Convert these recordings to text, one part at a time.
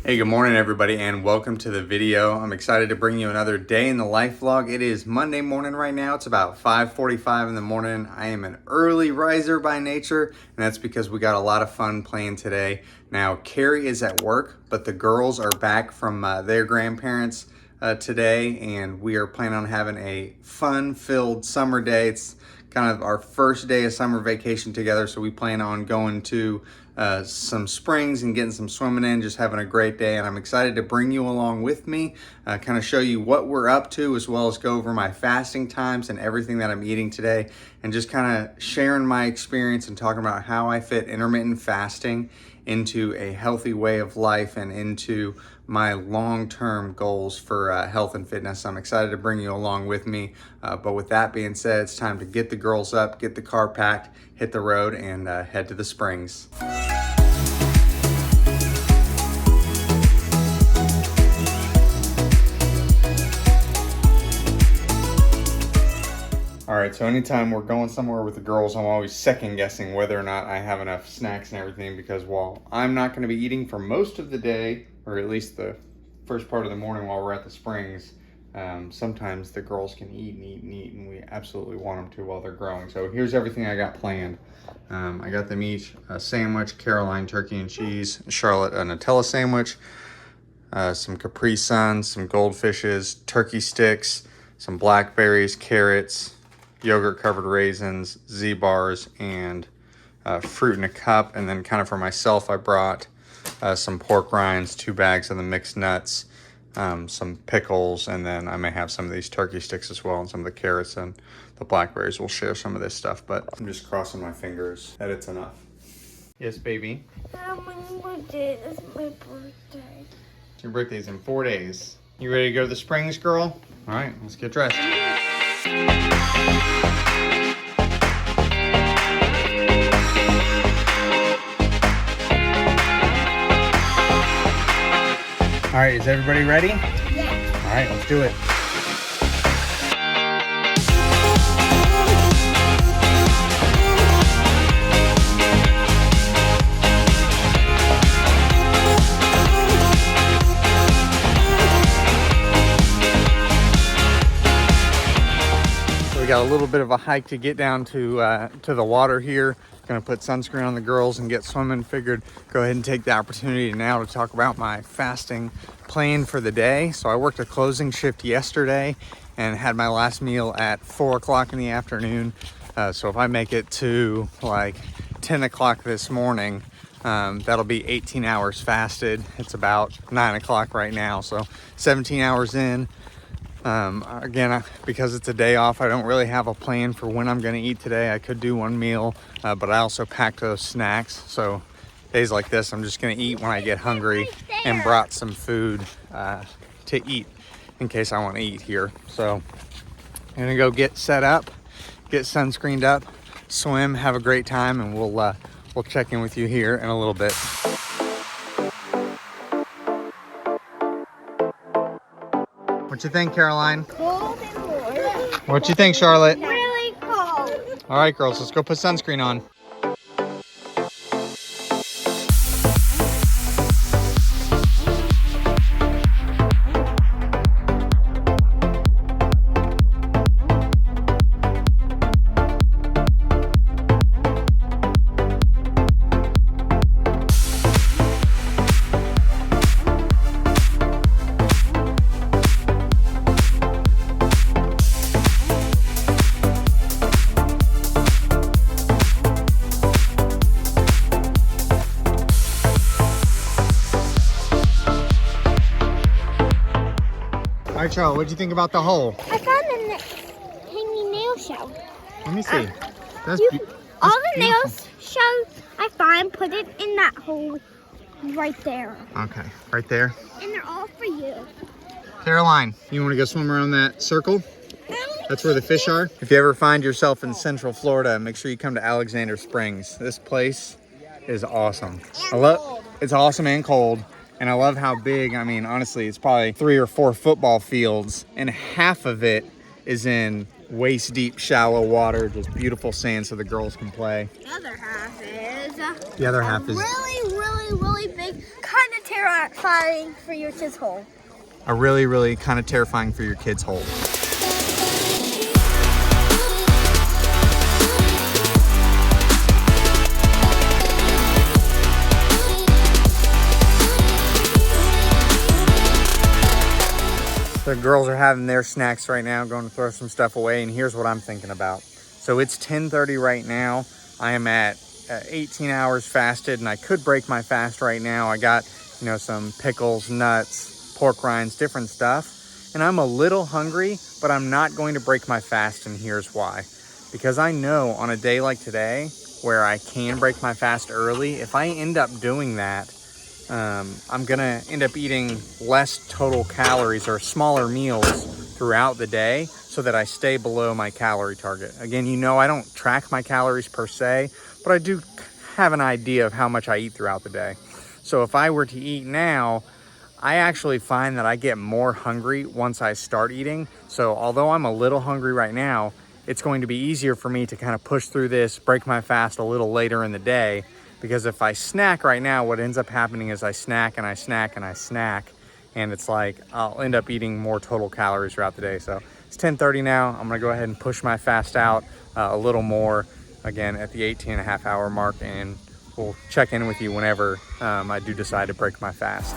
Hey, good morning everybody and welcome to the video. I'm excited to bring you another day in the life vlog. It is Monday morning right now. It's about 5:45 in the morning. I am an early riser by nature, and that's because we got a lot of fun playing today. Now, Carrie is at work, but the girls are back from their grandparents today, and we are planning on having a fun-filled summer day. It's kind of our first day of summer vacation together, so we plan on going to some springs and getting some swimming in, just having a great day. And I'm excited to bring you along with me, kind of show you what we're up to, as well as go over my fasting times and everything that I'm eating today, and just kind of sharing my experience and talking about how I fit intermittent fasting into a healthy way of life and into my long-term goals for health and fitness. I'm excited to bring you along with me. But with that being said, it's time to get the girls up, get the car packed, hit the road, and head to the springs. All right, so anytime we're going somewhere with the girls, I'm always second guessing whether or not I have enough snacks and everything, because while I'm not gonna be eating for most of the day, or at least the first part of the morning while we're at the springs, sometimes the girls can eat and eat and eat, and we absolutely want them to while they're growing. So here's everything I got planned. I got them each a sandwich, Caroline turkey and cheese, Charlotte a Nutella sandwich, some Capri Suns, some goldfishes, turkey sticks, some blackberries, carrots, yogurt covered raisins, Z-bars, and fruit in a cup. And then kind of for myself, I brought some pork rinds, 2 bags of the mixed nuts, some pickles, and then I may have some of these turkey sticks as well, and some of the carrots and the blackberries. We'll share some of this stuff, but I'm just crossing my fingers that it's enough. Yes, baby? My birthday is my birthday. Your birthday's in 4 days. You ready to go to the springs, girl? All right, let's get dressed. All right, is everybody ready? Yeah. All right, let's do it. We got a little bit of a hike to get down to the water here. Gonna put sunscreen on the girls and get swimming. Figured go ahead and take the opportunity now to talk about my fasting plan for the day. So I worked a closing shift yesterday and had my last meal at 4 o'clock in the afternoon. So if I make it to like 10 o'clock this morning, that'll be 18 hours fasted. It's about 9 o'clock right now, so 17 hours in. Again, because it's a day off, I don't really have a plan for when I'm going to eat today. I could do one meal, but I also packed those snacks. So days like this, I'm just going to eat when I get hungry, and brought some food to eat in case I want to eat here. So I'm going to go get set up, get sunscreened up, swim, have a great time, and we'll check in with you here in a little bit. What you think, Caroline? Cold and warm. What you think, Charlotte? Really cold. All right, girls, let's go put sunscreen on. All right, Charlotte, what'd you think about the hole? I found a hanging nail shell. Let me see. That's All the nails shells I find, put it in that hole right there. Okay, right there. And they're all for you. Caroline, you want to go swim around that circle? That's where the fish are. If you ever find yourself in Central Florida, make sure you come to Alexander Springs. This place is awesome. It's awesome and cold. And I love how big, I mean, honestly, it's probably 3 or 4 football fields, and half of it is in waist deep, shallow water, just beautiful sand so the girls can play. The other half is The other half is really really, really big, kind of terrifying for your kids' hole. A really, really kind of terrifying for your kids' hole. The girls are having their snacks right now, going to throw some stuff away, and here's what I'm thinking about. So it's 10:30 right now. I am at 18 hours fasted, and I could break my fast right now. I got, you know, some pickles, nuts, pork rinds, different stuff, and I'm a little hungry, but I'm not going to break my fast, and here's why. Because I know on a day like today, where I can break my fast early, if I end up doing that, I'm gonna end up eating less total calories or smaller meals throughout the day so that I stay below my calorie target. Again, you know, I don't track my calories per se, but I do have an idea of how much I eat throughout the day. So if I were to eat now, I actually find that I get more hungry once I start eating. So although I'm a little hungry right now, it's going to be easier for me to kind of push through this, break my fast a little later in the day. Because if I snack right now, what ends up happening is I snack and I snack and I snack. And it's like, I'll end up eating more total calories throughout the day. So it's 10:30 now. I'm gonna go ahead and push my fast out a little more, again, at the 18.5 hour mark. And we'll check in with you whenever I do decide to break my fast.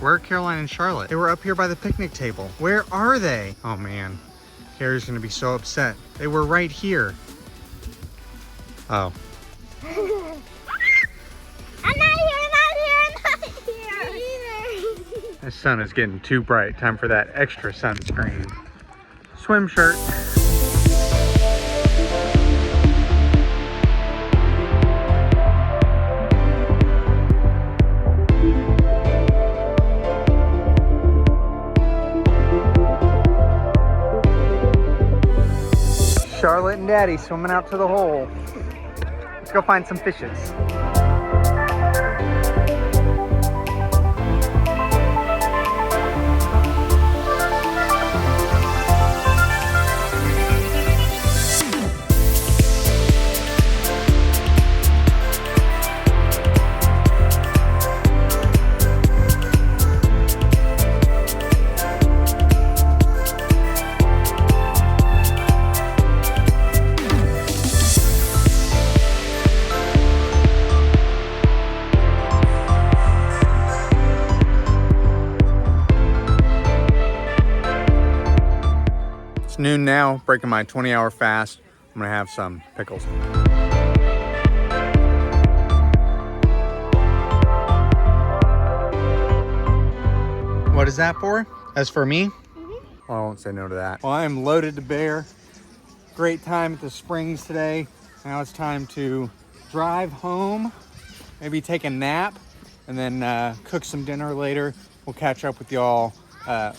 Where are Caroline and Charlotte? They were up here by the picnic table. Where are they? Oh man, Carrie's gonna be so upset. They were right here. Oh. I'm not here. The sun is getting too bright. Time for that extra sunscreen. Swim shirt. Charlotte and Daddy swimming out to the hole. Let's go find some fishes. It's noon now, breaking my 20-hour fast. I'm gonna have some pickles. What is that for? That's for me? Well, I won't say no to that. Well, I am loaded to bear. Great time at the Springs today. Now it's time to drive home, maybe take a nap, and then cook some dinner later. We'll catch up with y'all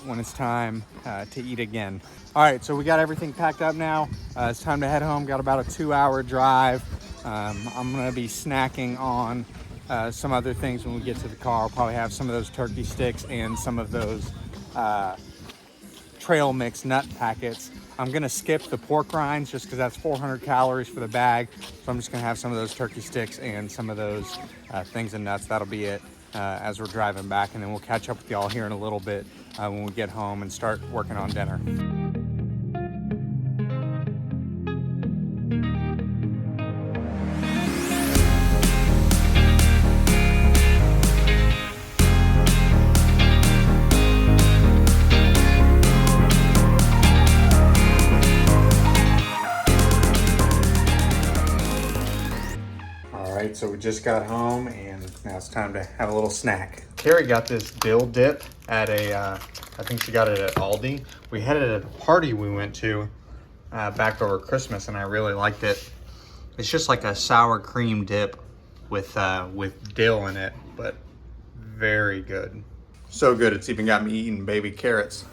when it's time to eat again. All right, so we got everything packed up now. It's time to head home. Got about a 2-hour drive. I'm gonna be snacking on some other things when we get to the car. I'll probably have some of those turkey sticks and some of those trail mix nut packets. I'm gonna skip the pork rinds just because that's 400 calories for the bag. So I'm just gonna have some of those turkey sticks and some of those things and nuts. That'll be it as we're driving back. And then we'll catch up with y'all here in a little bit when we get home and start working on dinner. So we just got home and now it's time to have a little snack. Carrie got this dill dip at I think she got it at Aldi. We had it at a party we went to back over Christmas and I really liked it. It's just like a sour cream dip with dill in it, but very good. So good, it's even got me eating baby carrots.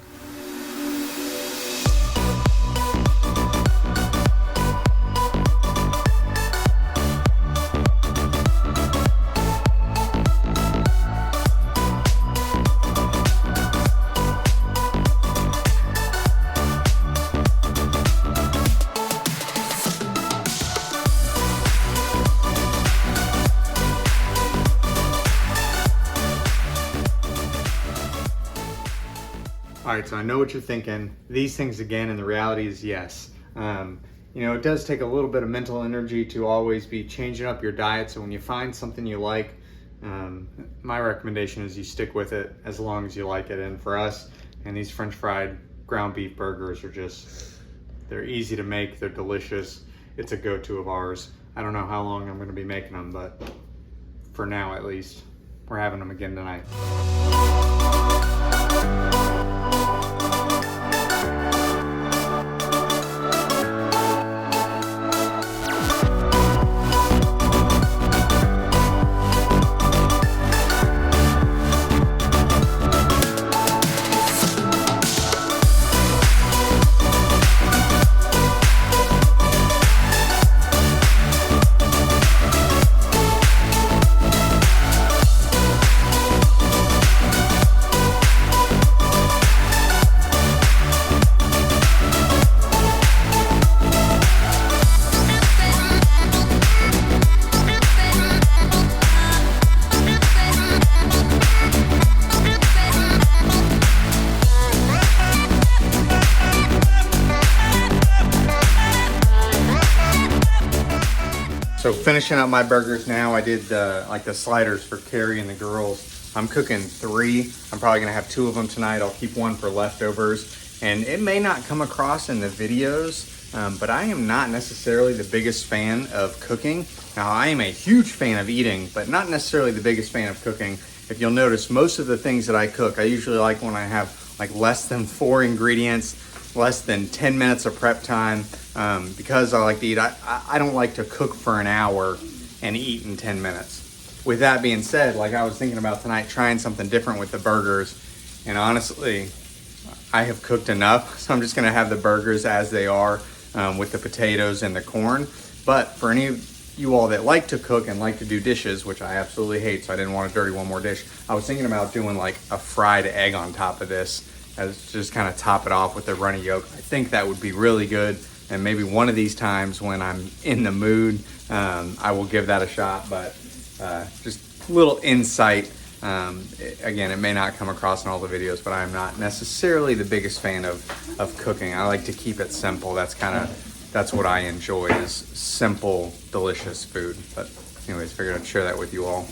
All right, so I know what you're thinking. These things again, and the reality is yes. You know, it does take a little bit of mental energy to always be changing up your diet. So when you find something you like, my recommendation is you stick with it as long as you like it. And for us, and these French fried ground beef burgers are just, they're easy to make, they're delicious. It's a go-to of ours. I don't know how long I'm gonna be making them, but for now at least, we're having them again tonight. So finishing up my burgers now, I did the sliders for Carrie and the girls. I'm cooking 3. I'm probably gonna have 2 of them tonight. I'll keep 1 for leftovers. And it may not come across in the videos, but I am not necessarily the biggest fan of cooking. Now I am a huge fan of eating, but not necessarily the biggest fan of cooking. If you'll notice, most of the things that I cook, I usually like when I have like less than 4 ingredients, less than 10 minutes of prep time, because I like to eat. I don't like to cook for an hour and eat in 10 minutes. With that being said, like I was thinking about tonight, trying something different with the burgers, and honestly, I have cooked enough, so I'm just gonna have the burgers as they are, with the potatoes and the corn. But for any of you all that like to cook and like to do dishes, which I absolutely hate, so I didn't want to dirty one more dish, I was thinking about doing like a fried egg on top of this, as just kind of top it off with the runny yolk. I think that would be really good, and maybe one of these times when I'm in the mood, I will give that a shot. But just a little insight. Again, it may not come across in all the videos, but I'm not necessarily the biggest fan of cooking. I like to keep it simple. That's what I enjoy, is simple, delicious food. But anyways, figured I'd share that with you all.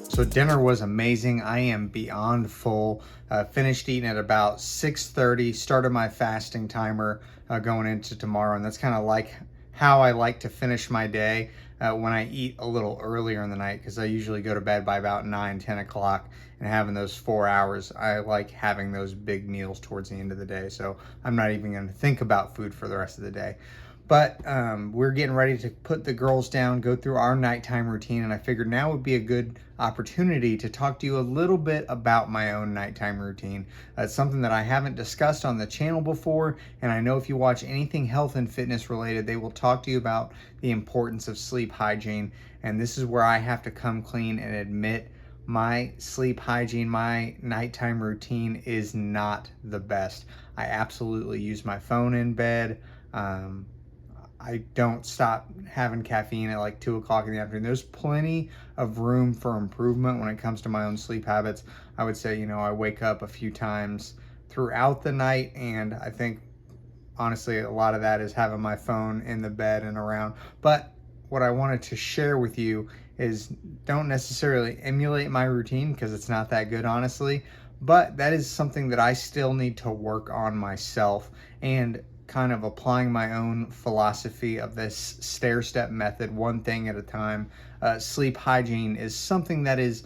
So dinner was amazing. I am beyond full. Finished eating at about 6:30, started my fasting timer going into tomorrow, and that's kind of like how I like to finish my day when I eat a little earlier in the night, because I usually go to bed by about 9-10 o'clock, and having those 4 hours, I like having those big meals towards the end of the day, so I'm not even going to think about food for the rest of the day. But we're getting ready to put the girls down, go through our nighttime routine, and I figured now would be a good opportunity to talk to you a little bit about my own nighttime routine. It's something that I haven't discussed on the channel before, and I know if you watch anything health and fitness related, they will talk to you about the importance of sleep hygiene, and this is where I have to come clean and admit my sleep hygiene, my nighttime routine is not the best. I absolutely use my phone in bed. I don't stop having caffeine at like 2 o'clock in the afternoon. There's plenty of room for improvement when it comes to my own sleep habits. I would say, I wake up a few times throughout the night, and I think honestly a lot of that is having my phone in the bed and around. But what I wanted to share with you is, don't necessarily emulate my routine, because it's not that good, honestly. But that is something that I still need to work on myself, and kind of applying my own philosophy of this stair-step method, one thing at a time. Sleep hygiene is something that is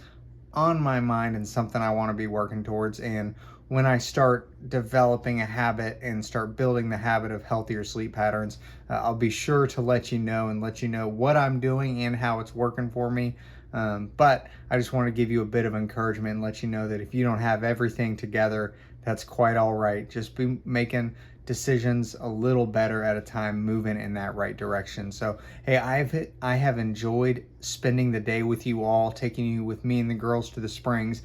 on my mind and something I want to be working towards. And when I start developing a habit and start building the habit of healthier sleep patterns, I'll be sure to let you know what I'm doing and how it's working for me. But I just want to give you a bit of encouragement and let you know that if you don't have everything together, that's quite all right. Just be making decisions a little better at a time, moving in that right direction. So hey, I have enjoyed spending the day with you all, taking you with me and the girls to the springs,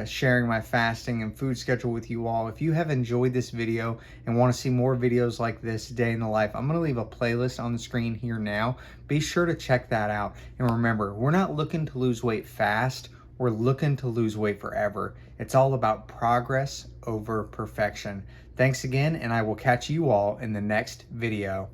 sharing my fasting and food schedule with you all. If you have enjoyed this video and want to see more videos like this day in the life, I'm going to leave a playlist on the screen here now. Be sure to check that out. And remember, we're not looking to lose weight fast, we're looking to lose weight forever. It's all about progress over perfection. Thanks again, and I will catch you all in the next video.